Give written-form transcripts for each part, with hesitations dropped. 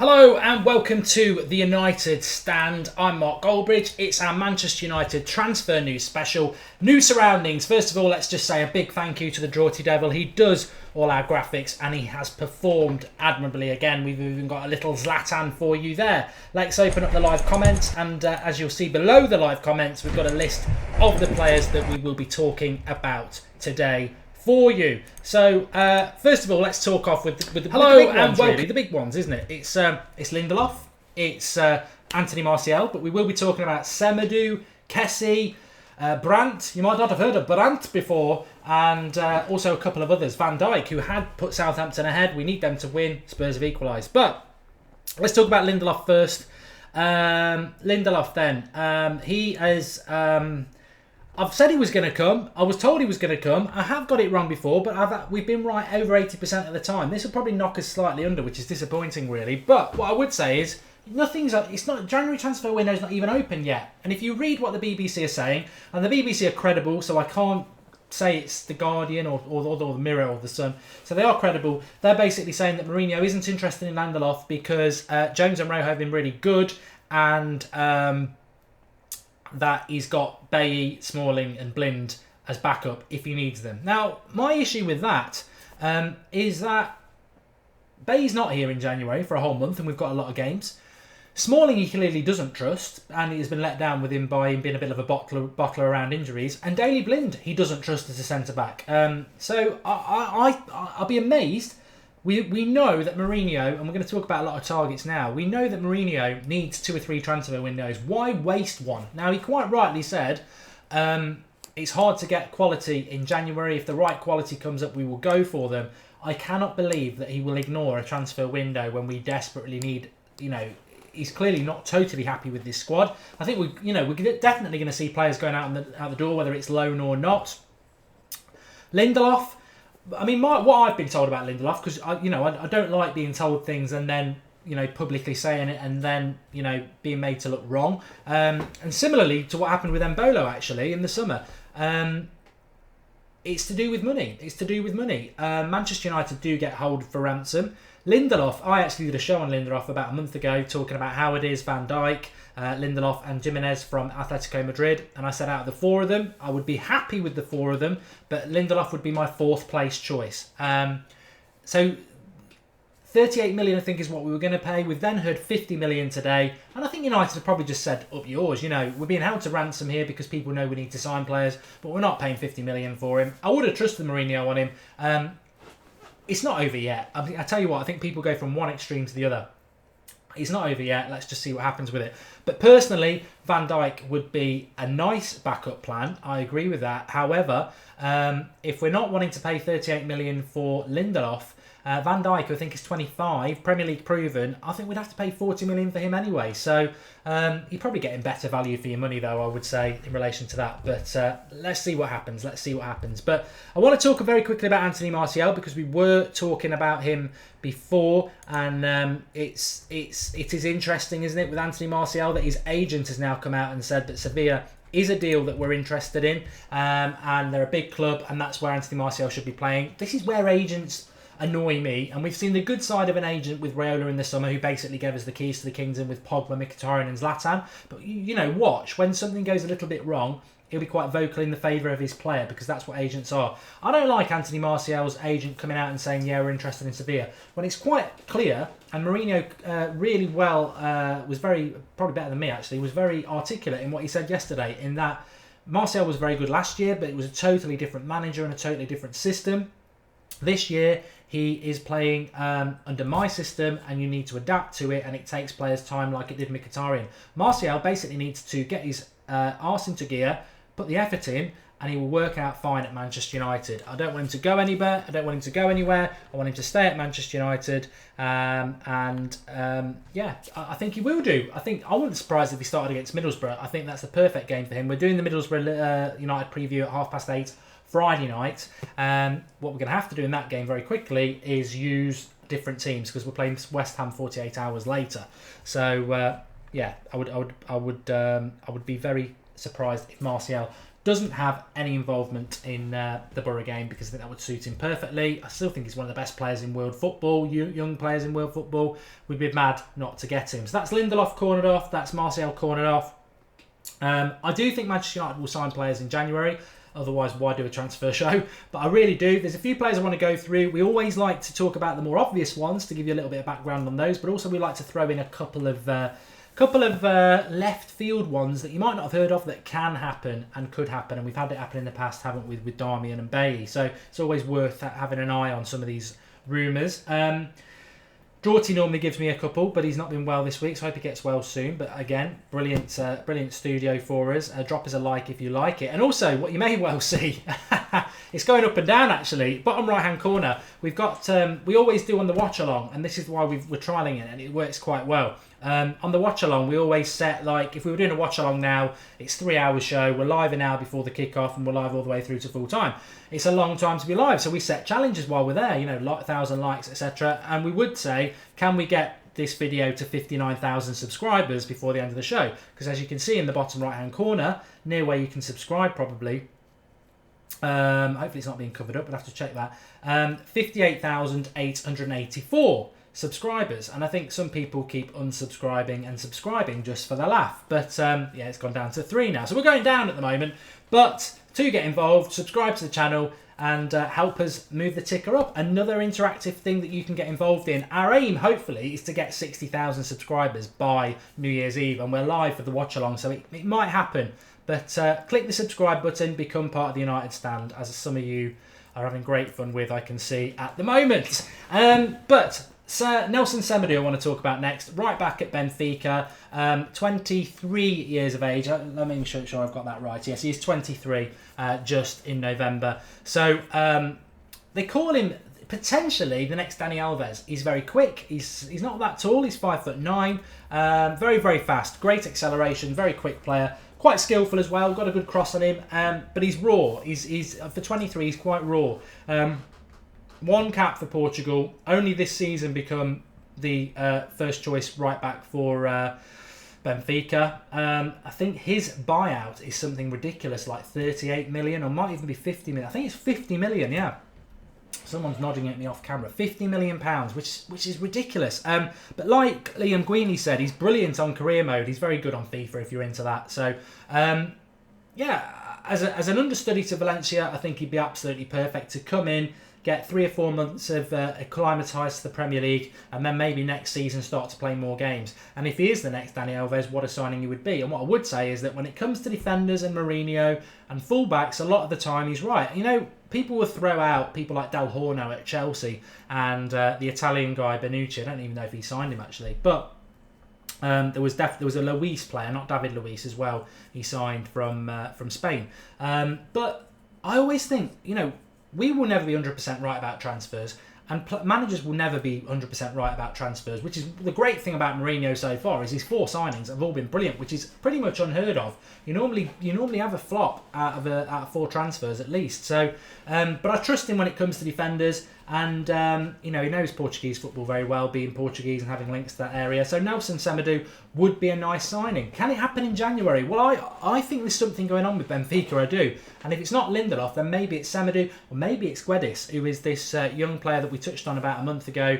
Hello and welcome to the United Stand. I'm Mark Goldbridge. It's our Manchester United transfer news special. New surroundings. First of all, let's just say a big thank you to the Draughty Devil. He does all our graphics and he has performed admirably again. We've even got a little Zlatan for you there. Let's open up the live comments, and as you'll see below the live comments, we've got a list of the players that we will be talking about today for you. So first of all, let's talk off with the big ones, really. The big ones, isn't it? It's Lindelof, it's Anthony Martial, but we will be talking about Semedo, Kessie, Brandt. You might not have heard of Brandt before, and also a couple of others. Van Dijk, who had put Southampton ahead. We need them to win. Spurs have equalised. But let's talk about Lindelof first. Lindelof then. He has... I've said he was going to come. I was told he was going to come. I have got it wrong before, but we've been right over 80% of the time. This will probably knock us slightly under, which is disappointing, really. But what I would say is, it's not, January transfer window is not even open yet. And if you read what the BBC are saying, and the BBC are credible, so I can't say it's the Guardian or the Mirror or the Sun. So they are credible. They're basically saying that Mourinho isn't interested in Lindelof because Jones and Rowe have been really good, and that he's got Bailly, Smalling and Blind as backup if he needs them. Now, my issue with that is that Bailly's not here in January for a whole month and we've got a lot of games. Smalling he clearly doesn't trust, and he has been let down with him by him being a bit of a bottler around injuries. And Daley Blind he doesn't trust as a centre-back. So I'll be amazed. We know that Mourinho, and we're going to talk about a lot of targets now, we know that Mourinho needs 2 or 3 transfer windows. Why waste one? Now, he quite rightly said it's hard to get quality in January. If the right quality comes up, we will go for them. I cannot believe that he will ignore a transfer window when we desperately need, he's clearly not totally happy with this squad. I think we're definitely going to see players going out the door, whether it's loan or not. Lindelof, I mean, what I've been told about Lindelof, because I don't like being told things and then publicly saying it and then being made to look wrong. And similarly to what happened with Mbolo actually in the summer, it's to do with money. Manchester United do get hold for ransom. Lindelof, I actually did a show on Lindelof about a month ago talking about how it is Van Dijk, Lindelof and Jimenez from Atletico Madrid, and I said out of the 4 of them I would be happy with the 4 of them, but Lindelof would be my 4th place choice. So 38 million I think is what we were going to pay. We've then heard 50 million today, and I think United have probably just said up yours. We're being held to ransom here because people know we need to sign players, but we're not paying 50 million for him. I would have trusted Mourinho on him. It's not over yet. I tell you what, I think people go from one extreme to the other. It's not over yet. Let's just see what happens with it. But personally, Van Dijk would be a nice backup plan. I agree with that. However, if we're not wanting to pay 38 million for Lindelof, Van Dijk, who I think is 25, Premier League proven, I think we'd have to pay 40 million for him anyway. So you're probably getting better value for your money, though, I would say, in relation to that. But let's see what happens. But I want to talk very quickly about Anthony Martial because we were talking about him before, and it is interesting, isn't it, with Anthony Martial that his agent has now come out and said that Sevilla is a deal that we're interested in, and they're a big club, and that's where Anthony Martial should be playing. This is where agents annoy me, and we've seen the good side of an agent with Raiola in the summer, who basically gave us the keys to the kingdom with Pogba, Mkhitaryan and Zlatan. But watch when something goes a little bit wrong, he'll be quite vocal in the favour of his player, because that's what agents are. I don't like Anthony Martial's agent coming out and saying, yeah, we're interested in Sevilla, when it's quite clear, and Mourinho really well was probably better than me actually, was very articulate in what he said yesterday, in that Martial was very good last year, but it was a totally different manager and a totally different system. This year, he is playing under my system, and you need to adapt to it, and it takes players time like it did Mkhitaryan. Martial basically needs to get his arse into gear, put the effort in, and he will work out fine at Manchester United. I don't want him to go anywhere. I want him to stay at Manchester United. I think he will do. I wouldn't be surprised if he started against Middlesbrough. I think that's the perfect game for him. We're doing the Middlesbrough United preview at 8:30 Friday night. What we're going to have to do in that game very quickly is use different teams, because we're playing West Ham 48 hours later. So I would be very surprised if Martial doesn't have any involvement in the Borough game, because I think that would suit him perfectly. I still think he's one of the best players in world football, young players in world football. We'd be mad not to get him. So that's Lindelof cornered off, that's Martial cornered off. I do think Manchester United will sign players in January. Otherwise, why do a transfer show? But I really do. There's a few players I want to go through. We always like to talk about the more obvious ones to give you a little bit of background on those, but also we like to throw in a couple of left field ones that you might not have heard of that can happen and could happen, and we've had it happen in the past, haven't we, with Darmian and Bailly. So it's always worth having an eye on some of these rumours. Draughty normally gives me a couple, but he's not been well this week, so I hope he gets well soon. But again, brilliant studio for us. Drop us a like if you like it. And also, what you may well see, it's going up and down actually. Bottom right hand corner, we've got, we always do on the watch along, and this is why we're trialling it, and it works quite well. On the watch along, we always set, like, if we were doing a watch along now, it's 3 hour show, we're live an hour before the kickoff, and we're live all the way through to full time. It's a long time to be live, so we set challenges while we're there, 1,000 likes, etc. And we would say, can we get this video to 59,000 subscribers before the end of the show? Because as you can see in the bottom right hand corner, near where you can subscribe probably, hopefully it's not being covered up, but I have to check that, 58,884 subscribers, and I think some people keep unsubscribing and subscribing just for the laugh, but yeah, it's gone down to 3 now, so we're going down at the moment. But to get involved, subscribe to the channel and help us move the ticker up. Another interactive thing that you can get involved in. Our aim, hopefully, is to get 60,000 subscribers by New Year's Eve, and we're live for the watch along, so it might happen. But click the subscribe button, become part of the United stand, as some of you are having great fun with, I can see at the moment. But Nelson Semedo I want to talk about next. Right back at Benfica, 23 years of age. Let me make sure I've got that right. Yes, he's 23 just in November. So they call him potentially the next Dani Alves. He's very quick. He's not that tall. He's 5'9". Very, very fast. Great acceleration. Very quick player. Quite skillful as well. Got a good cross on him. But he's raw. He's for 23. He's quite raw. One cap for Portugal. Only this season become the first choice right back for Benfica. I think his buyout is something ridiculous, like 38 million, or might even be 50 million. I think it's 50 million. Yeah, someone's nodding at me off camera. 50 million pounds, which is ridiculous. But like Liam Guini said, he's brilliant on career mode. He's very good on FIFA if you're into that. So yeah, as an understudy to Valencia, I think he'd be absolutely perfect to come in, get 3 or 4 months of acclimatised to the Premier League, and then maybe next season start to play more games. And if he is the next Dani Alves, what a signing he would be. And what I would say is that when it comes to defenders and Mourinho and fullbacks, a lot of the time he's right. People will throw out people like Del Horno at Chelsea and the Italian guy Bonucci. I don't even know if he signed him actually, but there was a Luis player, not David Luis as well. He signed from Spain. But I always think, we will never be 100% right about transfers, and managers will never be 100% right about transfers, which is the great thing about Mourinho so far, is his 4 signings have all been brilliant, which is pretty much unheard of. You normally have a flop out of 4 transfers at least. So, but I trust him when it comes to defenders, and he knows Portuguese football very well, being Portuguese and having links to that area. So Nelson Semedo would be a nice signing. Can it happen in January? Well, I think there's something going on with Benfica, I do. And if it's not Lindelof, then maybe it's Semedo, or maybe it's Guedes, who is this young player that we touched on about a month ago.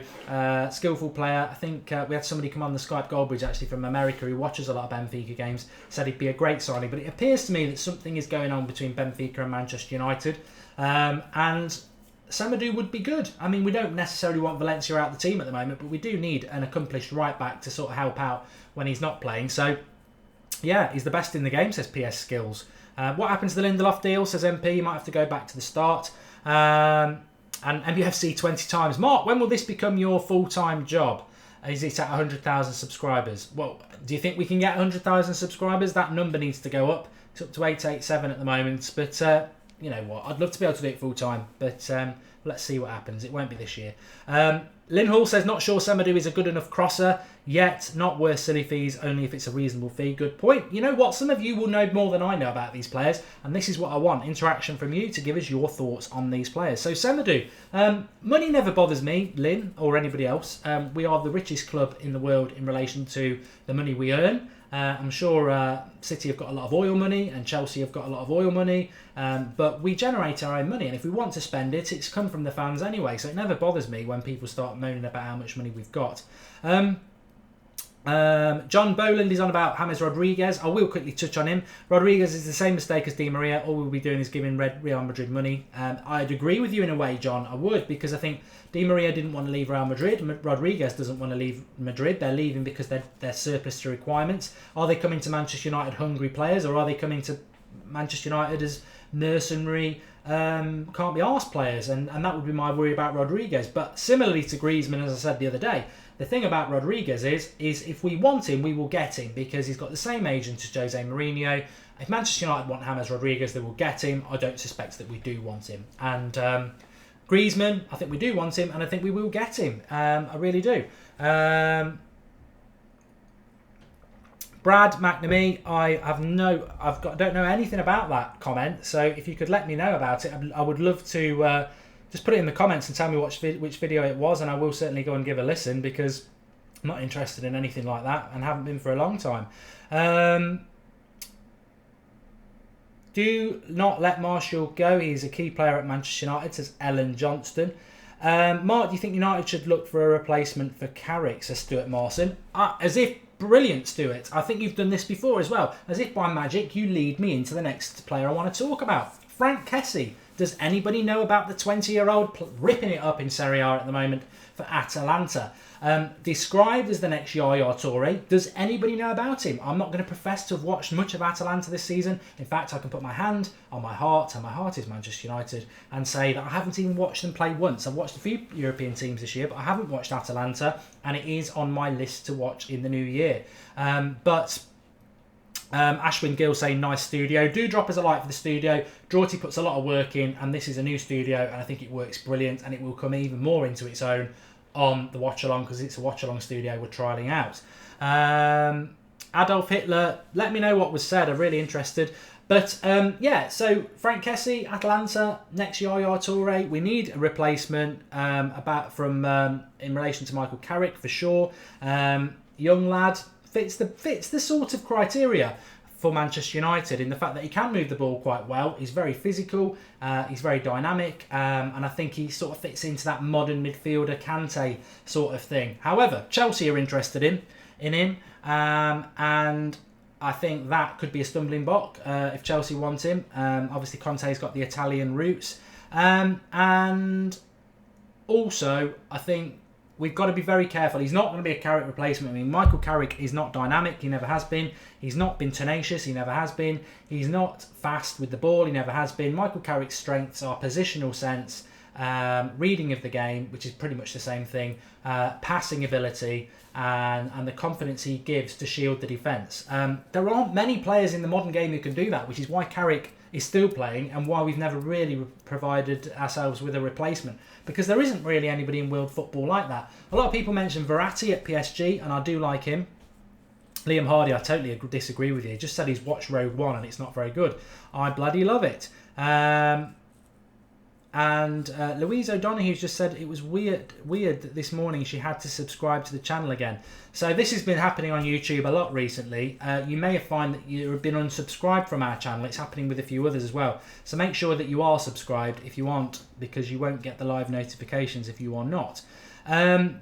Skillful player. I think we had somebody come on the Skype Goldbridge actually from America who watches a lot of Benfica games, said he'd be a great signing. But it appears to me that something is going on between Benfica and Manchester United. And Semedo would be good. I mean, we don't necessarily want Valencia out of the team at the moment, but we do need an accomplished right back to sort of help out when he's not playing. So, yeah, he's the best in the game, says PS Skills. What happens to the Lindelof deal, says MP? You might have to go back to the start. And MUFC 20 times. Mark, when will this become your full-time job? Is it at 100,000 subscribers? Well, do you think we can get 100,000 subscribers? That number needs to go up. It's up to 887 at the moment, but you know what, I'd love to be able to do it full time, but let's see what happens. It won't be this year. Lynn Hall says, not sure Semedo is a good enough crosser yet, not worth silly fees, only if it's a reasonable fee. Good point. You know what, some of you will know more than I know about these players, and this is what I want, interaction from you to give us your thoughts on these players. So Semedo, money never bothers me, Lynn, or anybody else. We are the richest club in the world in relation to the money we earn. I'm sure City have got a lot of oil money and Chelsea have got a lot of oil money, but we generate our own money, and if we want to spend it, it's come from the fans anyway, so it never bothers me when people start moaning about how much money we've got. John Boland is on about James Rodriguez. I will quickly touch on him. Rodriguez is the same mistake as Di Maria. All we'll be doing is giving Real Madrid money. I'd agree with you in a way, John. I would, because I think Di Maria didn't want to leave Real Madrid. Rodriguez doesn't want to leave Madrid. They're leaving because they're surplus to requirements. Are they coming to Manchester United hungry players, or are they coming to Manchester United as mercenary, can't be arsed players? And that would be my worry about Rodriguez. But similarly to Griezmann, as I said the other day, the thing about Rodriguez is if we want him, we will get him, because he's got the same agent as Jose Mourinho. If Manchester United want James Rodriguez, they will get him. I don't suspect that we do want him. And Griezmann, I think we do want him, and I think we will get him. I really do. Brad McNamee, I don't know anything about that comment. So if you could let me know about it, I would love to. Just put it in the comments and tell me which video it was, and I will certainly go and give a listen, because I'm not interested in anything like that and haven't been for a long time. Do not let Martial go. He's a key player at Manchester United, says Ellen Johnston. Mark, do you think United should look for a replacement for Carrick, says Stuart Mawson? As if, brilliant, Stuart. I think you've done this before as well. As if by magic you lead me into the next player I want to talk about. Frank Kessie. Does anybody know about the 20-year-old ripping it up in Serie A at the moment for Atalanta? Described as the next Yaya Toure. Does anybody know about him? I'm not going to profess to have watched much of Atalanta this season. In fact, I can put my hand on my heart, and my heart is Manchester United, and say that I haven't even watched them play once. I've watched a few European teams this year, but I haven't watched Atalanta, and it is on my list to watch in the new year. Ashwin Gill saying nice studio. Do drop us a like for the studio. Drawty puts a lot of work in, and this is a new studio, and I think it works brilliant, and it will come even more into its own on the watch along, because it's a watch along studio we're trialing out. Adolf Hitler, let me know what was said. I'm really interested. But so Frank Kessie, Atalanta, next Yaya Toure. We need a replacement in relation to Michael Carrick for sure. Young lad. Fits the sort of criteria for Manchester United, in the fact that he can move the ball quite well. He's very physical, he's very dynamic, and I think he sort of fits into that modern midfielder Kante sort of thing. However, Chelsea are interested in him, and I think that could be a stumbling block if Chelsea want him. Obviously, Conte's got the Italian roots, and also I think we've got to be very careful. He's not going to be a Carrick replacement. I mean, Michael Carrick is not dynamic. He never has been. He's not been tenacious. He never has been. He's not fast with the ball. He never has been. Michael Carrick's strengths are positional sense, reading of the game, which is pretty much the same thing, passing ability, and the confidence he gives to shield the defence. There aren't many players in the modern game who can do that, which is why Carrick is still playing and why we've never really provided ourselves with a replacement, because there isn't really anybody in world football like that. A lot of people mention Verratti at PSG, and I do like him. Liam Hardy, I totally disagree with you. He just said he's watched Rogue One and it's not very good. I bloody love it. Louise O'Donoghue's just said it was weird that this morning she had to subscribe to the channel again. So this has been happening on YouTube a lot recently. You may have found that you've been unsubscribed from our channel. It's happening with a few others as well. So make sure that you are subscribed if you aren't, because you won't get the live notifications if you are not. I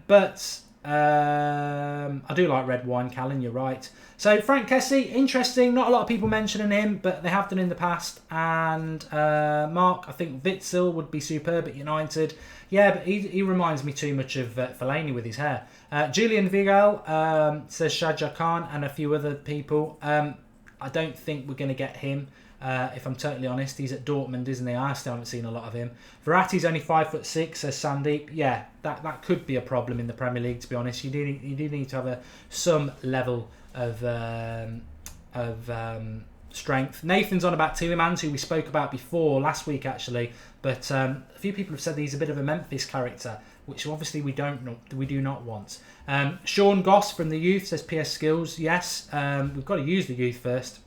do like red wine, Callan, you're right. So Frank Kessie, interesting. Not a lot of people mentioning him, but they have done in the past. And Mark, I think Witzel would be superb at United. Yeah, but he reminds me too much of Fellaini with his hair. Julian Vigel says Shadja Khan and a few other people. I don't think we're going to get him. If I'm totally honest, he's at Dortmund, isn't he? I still haven't seen a lot of him. Verratti's only 5'6", says Sandeep. Yeah, that could be a problem in the Premier League. To be honest, you do need to have some level of strength. Nathan's on about Tielemans, who we spoke about before last week actually, but a few people have said he's a bit of a Memphis character, which obviously we do not want. Sean Goss from the youth says PS skills. Yes, we've got to use the youth first.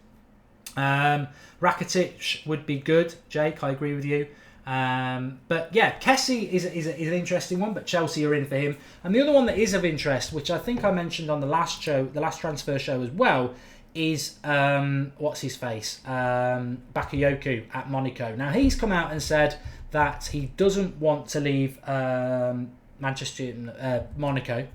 Rakitic would be good, Jake, I agree with you. But yeah, Kessie is an interesting one, but Chelsea are in for him. And the other one that is of interest, which I think I mentioned on the last transfer show as well, is what's his face, Bakayoko at Monaco. Now he's come out and said that he doesn't want to leave Monaco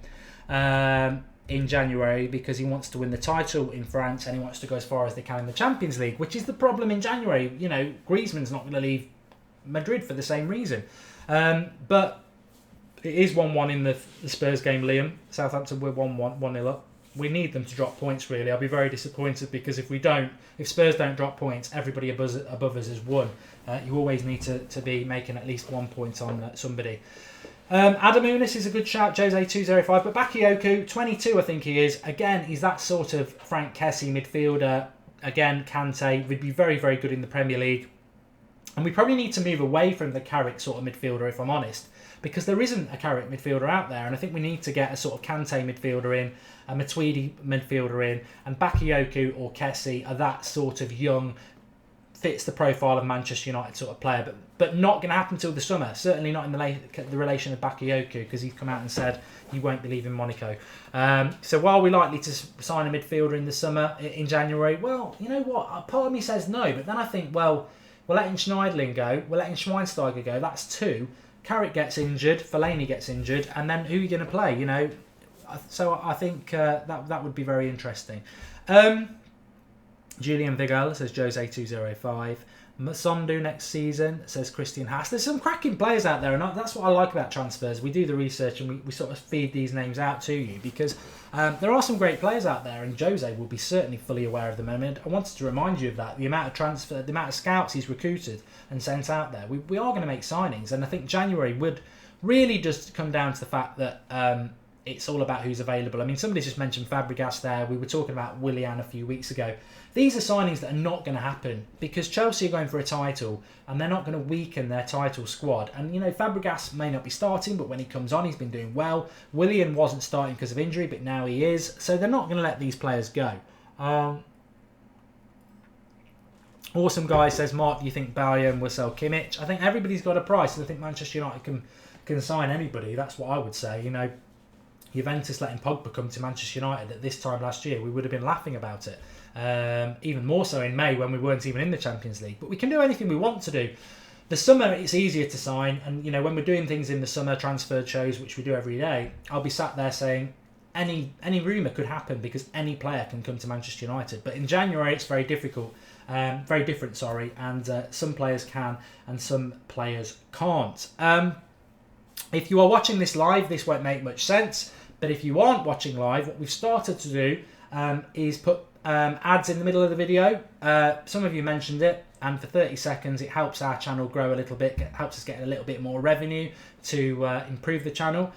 in January because he wants to win the title in France and he wants to go as far as they can in the Champions League, which is the problem in January. You know, Griezmann's not going to leave Madrid for the same reason. But it is 1-1 in the Spurs game, Liam. Southampton were 1-0 up. We need them to drop points, really. I'll be very disappointed because if Spurs don't drop points, everybody above us has won. You always need to be making at least 1 point on somebody. Adam Unis is a good shout, Jose205, but Bakayoko, 22 I think he is. Again, he's that sort of Frank Kessie midfielder. Again, Kante would be very, very good in the Premier League. And we probably need to move away from the Carrick sort of midfielder, if I'm honest, because there isn't a Carrick midfielder out there. And I think we need to get a sort of Kante midfielder in, a Matuidi midfielder in, and Bakayoko or Kessie are that sort of young, fits the profile of Manchester United sort of player, but not going to happen till the summer. Certainly not in the relation of Bakayoko, because he's come out and said he won't be leaving Monaco. So while we're likely to sign a midfielder in the summer, in January, well, you know what? Part of me says no, but then I think, well, we're letting Schneidlin go, we're letting Schweinsteiger go. That's two. Carrick gets injured, Fellaini gets injured, and then who are you going to play? You know, so I think that would be very interesting. Julian Vigal says Jose205. Masondu next season, says Christian Haas. There's some cracking players out there, and that's what I like about transfers. We do the research and we sort of feed these names out to you because there are some great players out there, and Jose will be certainly fully aware of them. I mean, I wanted to remind you of that. The amount of scouts he's recruited and sent out there. We are going to make signings, and I think January would really just come down to the fact that it's all about who's available. I mean, somebody just mentioned Fabregas there. We were talking about Willian a few weeks ago. These are signings that are not going to happen because Chelsea are going for a title and they're not going to weaken their title squad. And, you know, Fabregas may not be starting, but when he comes on, he's been doing well. Willian wasn't starting because of injury, but now he is. So they're not going to let these players go. Awesome guy says, Mark, do you think Bayern will sell Kimmich? I think everybody's got a price, and I think Manchester United can sign anybody. That's what I would say. You know, Juventus letting Pogba come to Manchester United at this time last year, we would have been laughing about it. Even more so in May when we weren't even in the Champions League. But we can do anything we want to do. The summer, it's easier to sign. And, you know, when we're doing things in the summer, transfer shows, which we do every day, I'll be sat there saying any rumour could happen because any player can come to Manchester United. But in January, it's very difficult. Very different, sorry. And some players can and some players can't. If you are watching this live, this won't make much sense. But if you aren't watching live, what we've started to do is put ads in the middle of the video. Some of you mentioned it, and for 30 seconds it helps our channel grow a little bit, helps us get a little bit more revenue to improve the channel.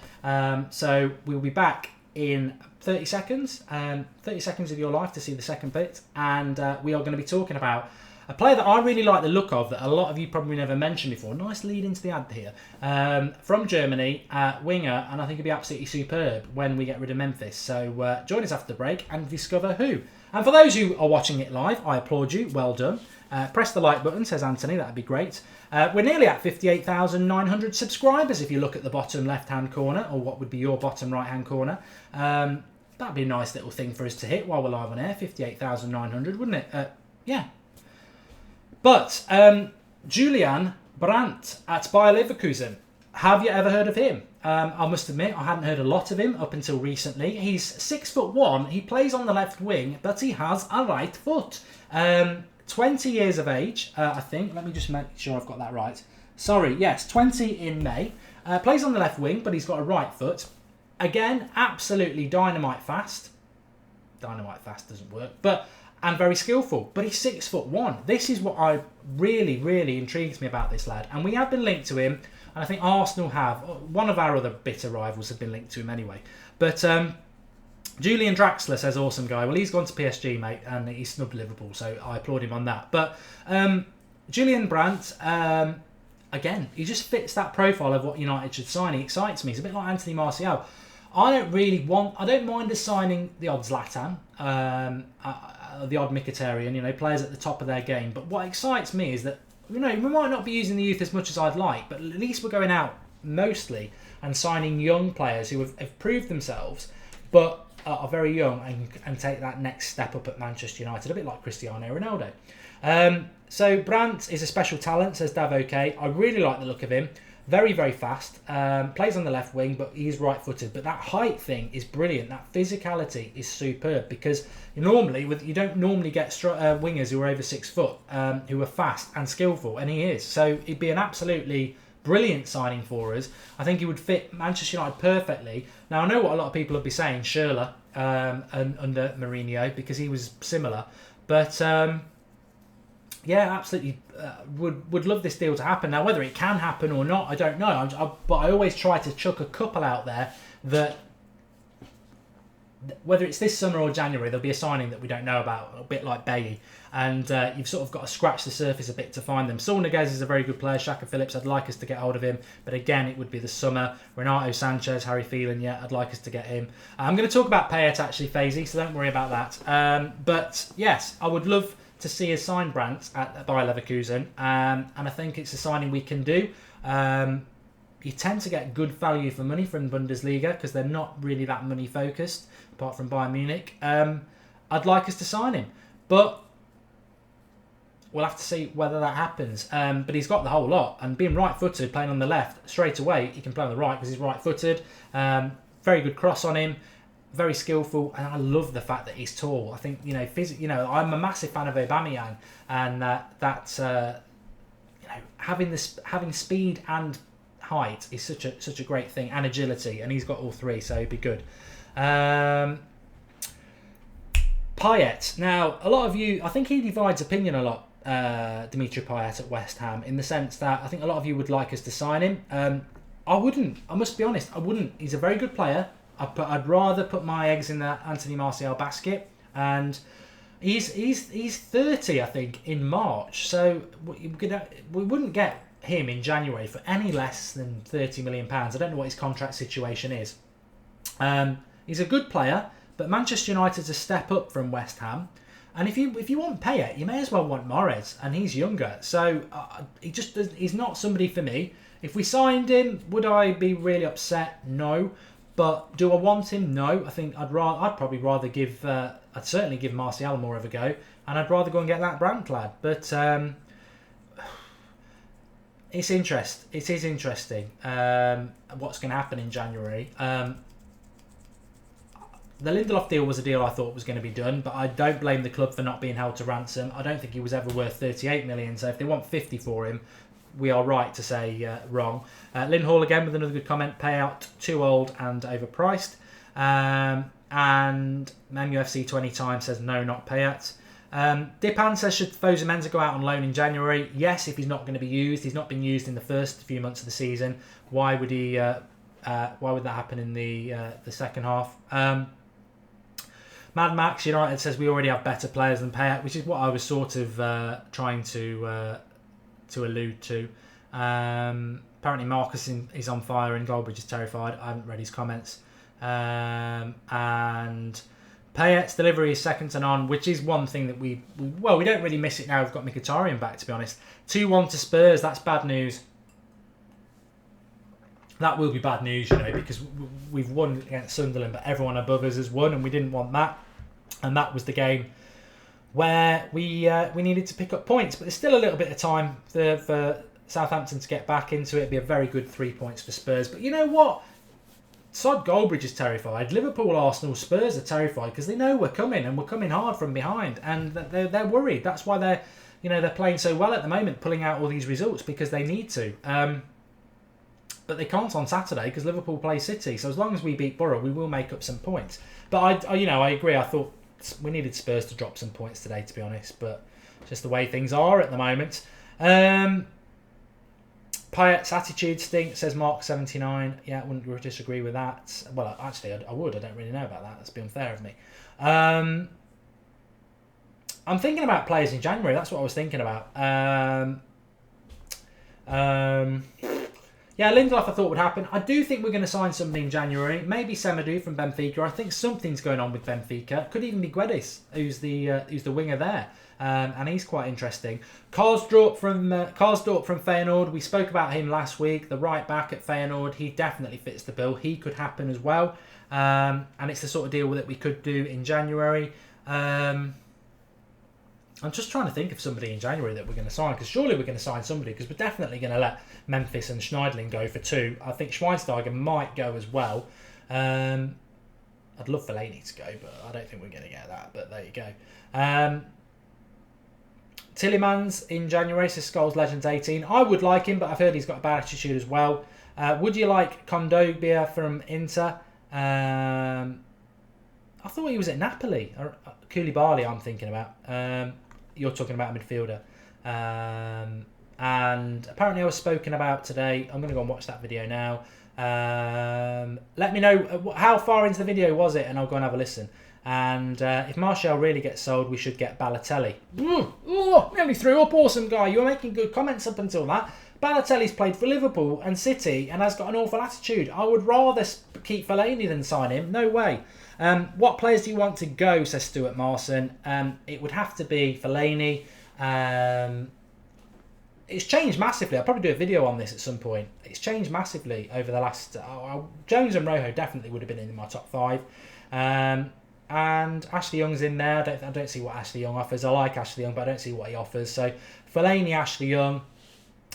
So we'll be back in 30 seconds, 30 seconds of your life to see the second bit, and we are going to be talking about a player that I really like the look of, that a lot of you probably never mentioned before. Nice lead into the ad here. From Germany, winger, and I think he'll be absolutely superb when we get rid of Memphis. So join us after the break and discover who. And for those who are watching it live, I applaud you. Well done. Press the like button, says Anthony. That'd be great. We're nearly at 58,900 subscribers if you look at the bottom left-hand corner, or what would be your bottom right-hand corner. That'd be a nice little thing for us to hit while we're live on air. 58,900, wouldn't it? Yeah. But Julian Brandt at Bayer Leverkusen. Have you ever heard of him? I must admit, I hadn't heard a lot of him up until recently. He's 6'1". He plays on the left wing, but he has a right foot. 20 years of age, I think. Let me just make sure I've got that right. Sorry, yes, 20 in May. Plays on the left wing, but he's got a right foot. Again, absolutely dynamite fast. Dynamite fast doesn't work, and very skillful, but he's 6'1". This is what I really intrigues me about this lad, and we have been linked to him, and I think Arsenal have. One of our other bitter rivals have been linked to him anyway. But Julian Draxler says, awesome guy. Well, he's gone to PSG, mate, and he snubbed Liverpool, so I applaud him on that. But Julian Brandt, again, he just fits that profile of what United should sign. He excites me. He's a bit like Anthony Martial. I don't mind us signing the odd Zlatan, the odd Mkhitaryan, players at the top of their game. But what excites me is that we might not be using the youth as much as I'd like, but at least we're going out mostly and signing young players who have proved themselves, but are very young and take that next step up at Manchester United, a bit like Cristiano Ronaldo. So Brandt is a special talent, says Dav OK. I really like the look of him. Very, very fast. Plays on the left wing, but he's right-footed. But that height thing is brilliant. That physicality is superb because you don't normally get wingers who are over 6 foot, who are fast and skillful, and he is. So it'd be an absolutely brilliant signing for us. I think he would fit Manchester United perfectly. Now, I know what a lot of people would be saying, Schürrle, under Mourinho, because he was similar. But yeah, absolutely would love this deal to happen. Now, whether it can happen or not, I don't know. But I always try to chuck a couple out there that, whether it's this summer or January, there'll be a signing that we don't know about, a bit like Bailly. And you've sort of got to scratch the surface a bit to find them. Saul Niguez is a very good player. Shaka Phillips, I'd like us to get hold of him. But again, it would be the summer. Renato Sanchez, Harry Phelan, yeah, I'd like us to get him. I'm going to talk about Payet, actually, Faisy, so don't worry about that. But yes, I would love to see us sign Brandt at Bayer Leverkusen. And I think it's a signing we can do. You tend to get good value for money from Bundesliga because they're not really that money focused, apart from Bayern Munich. I'd like us to sign him, but we'll have to see whether that happens. But he's got the whole lot, and being right-footed, playing on the left, straight away he can play on the right because he's right-footed. Very good cross on him, very skillful, and I love the fact that he's tall. I think I'm a massive fan of Aubameyang, and having speed and height is such a great thing, and agility, and he's got all three, so he'd be good. Payet. Now, a lot of you, I think he divides opinion a lot, Dimitri Payet at West Ham, in the sense that I think a lot of you would like us to sign him. I wouldn't. I must be honest, I wouldn't. He's a very good player. I'd rather put my eggs in the Anthony Martial basket, and he's 30, I think, in March. So we wouldn't get him in January for any less than £30 million. I don't know what his contract situation is. He's a good player, but Manchester United's a step up from West Ham. And if you want Payet, you may as well want Morez, and he's younger. So he's not somebody for me. If we signed him, would I be really upset? No. But do I want him? No. I think I'd probably rather give. I'd certainly give Martial more of a go, and I'd rather go and get that Brandt lad. But it is interesting what's going to happen in January. The Lindelof deal was a deal I thought was going to be done, but I don't blame the club for not being held to ransom. I don't think he was ever worth 38 million. So if they want 50 for him, we are right to say wrong. Lynn Hall again with another good comment. Payout too old and overpriced. And MUFC 20 times says no, not Payet. Dipan says should Fosu Mensah go out on loan in January? Yes, if he's not going to be used. He's not been used in the first few months of the season. Why would he? Why would that happen in the second half? Mad Max United says we already have better players than Payet, which is what I was sort of trying to allude to. Apparently Marcus is on fire and Goldbridge is terrified. I haven't read his comments. And Payet's delivery is second to none, which is one thing that we don't really miss it now. We've got Mkhitaryan back, to be honest. 2-1 to Spurs. That's bad news. That will be bad news, because we've won against Sunderland, but everyone above us has won, and we didn't want that. And that was the game where we needed to pick up points. But there's still a little bit of time for Southampton to get back into it. It'd be a very good 3 points for Spurs. But you know what? Sod Goldbridge is terrified. Liverpool, Arsenal, Spurs are terrified because they know we're coming, and we're coming hard from behind, and they're worried. That's why they're playing so well at the moment, pulling out all these results because they need to. But they can't on Saturday because Liverpool play City. So as long as we beat Borough, we will make up some points. But I agree. I thought we needed Spurs to drop some points today, to be honest. But just the way things are at the moment. Payet's attitude stinks, says Mark 79. Yeah, I wouldn't disagree with that. Well, actually, I would. I don't really know about that. That's be unfair of me. I'm thinking about players in January. That's what I was thinking about. Yeah, Lindelof I thought would happen. I do think we're going to sign somebody in January. Maybe Semedo from Benfica. I think something's going on with Benfica. Could even be Guedes, who's the winger there. And he's quite interesting. Karsdorp from Feyenoord. We spoke about him last week. The right back at Feyenoord. He definitely fits the bill. He could happen as well. And it's the sort of deal that we could do in January. I'm just trying to think of somebody in January that we're going to sign, because surely we're going to sign somebody, because we're definitely going to let Memphis and Schneidlin go for 2. I think Schweinsteiger might go as well. I'd love Fellaini to go, but I don't think we're going to get that. But there you go. Tillemans in January, says Skulls Legends 18. I would like him, but I've heard he's got a bad attitude as well. Would you like Kondogbia from Inter? I thought he was at Napoli. Koulibaly, I'm thinking about. You're talking about a midfielder. And apparently I was spoken about today. I'm going to go and watch that video now. Let me know how far into the video was it, and I'll go and have a listen. And if Martial really gets sold, we should get Balotelli. Nearly threw up. Awesome guy. You were making good comments up until that. Balotelli's played for Liverpool and City and has got an awful attitude. I would rather keep Fellaini than sign him. No way. What players do you want to go, says Stuart Marson. It would have to be Fellaini. It's changed massively. I'll probably do a video on this at some point. It's changed massively over the last... Jones and Rojo definitely would have been in my top 5. And Ashley Young's in there. I don't see what Ashley Young offers. I like Ashley Young, but I don't see what he offers. So Fellaini, Ashley Young.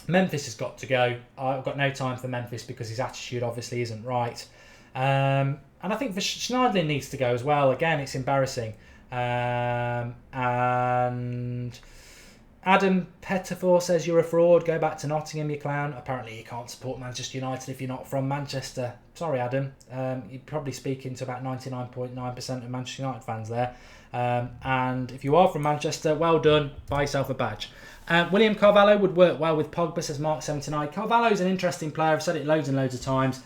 Memphis has got to go. I've got no time for Memphis because his attitude obviously isn't right. And I think Schneidlin needs to go as well. Again, it's embarrassing. And Adam Pettifor says, you're a fraud. Go back to Nottingham, you clown. Apparently you can't support Manchester United if you're not from Manchester. Sorry, Adam. You're probably speaking to about 99.9% of Manchester United fans there. And if you are from Manchester, well done. Buy yourself a badge. William Carvalho would work well with Pogba, says Mark79. Carvalho's an interesting player. I've said it loads and loads of times.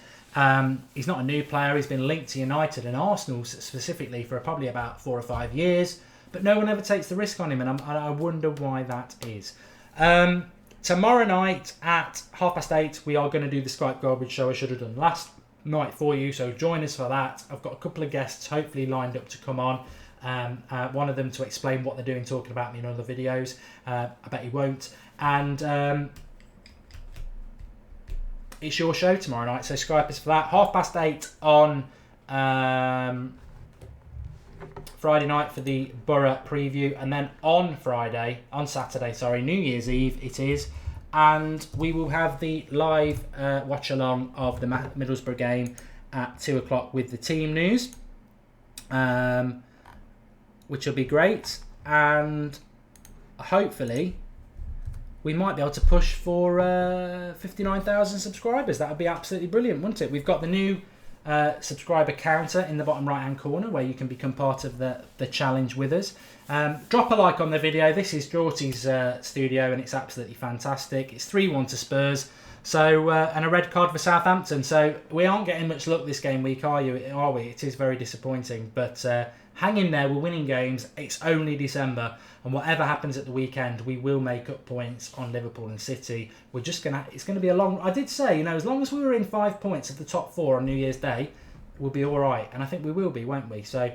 He's not a new player. He's been linked to United and Arsenal specifically for probably about 4 or 5 years. But no one ever takes the risk on him, and I wonder why that is. Tomorrow night at 8:30, we are going to do the Skype Garbage Show I should have done last night for you, so join us for that. I've got a couple of guests hopefully lined up to come on. One of them to explain what they're doing, talking about me in other videos. I bet he won't. And it's your show tomorrow night, so Skype us for that. 8:30 on Friday night for the Borough preview, and then on Saturday, New Year's Eve it is, and we will have the live watch along of the Middlesbrough game at 2 o'clock with the team news, which will be great, and hopefully we might be able to push for 59,000 subscribers. That would be absolutely brilliant, wouldn't it? We've got the new subscriber counter in the bottom right hand corner where you can become part of the challenge with us. Drop a like on the video. This is Jorty's studio and it's absolutely fantastic. It's 3-1 to Spurs, so and a red card for Southampton, so we aren't getting much luck this game week, are we? It is very disappointing, but hang in there. We're winning games. It's only December, and whatever happens at the weekend, we will make up points on Liverpool and City. It's going to be a long... I did say, as long as we were in 5 points of the top 4 on New Year's Day, we'll be all right, and I think we will be, won't we? So,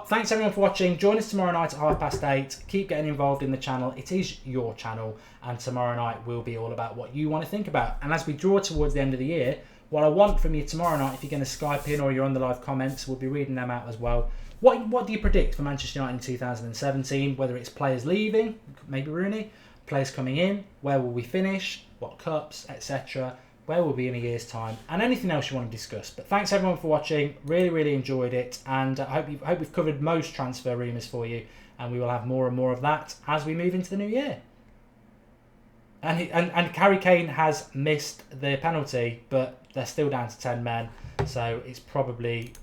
thanks everyone for watching. Join us tomorrow night at 8:30. Keep getting involved in the channel. It is your channel, and tomorrow night will be all about what you want to think about. And as we draw towards the end of the year, what I want from you tomorrow night, if you're going to Skype in or you're on the live comments, we'll be reading them out as well. What do you predict for Manchester United in 2017? Whether it's players leaving, maybe Rooney, players coming in, where will we finish, what cups, etc. Where we'll be in a year's time, and anything else you want to discuss. But thanks everyone for watching. Really, really enjoyed it, and I hope we've covered most transfer rumours for you, and we will have more and more of that as we move into the new year. And Harry Kane has missed the penalty, but they're still down to 10 men, so it's probably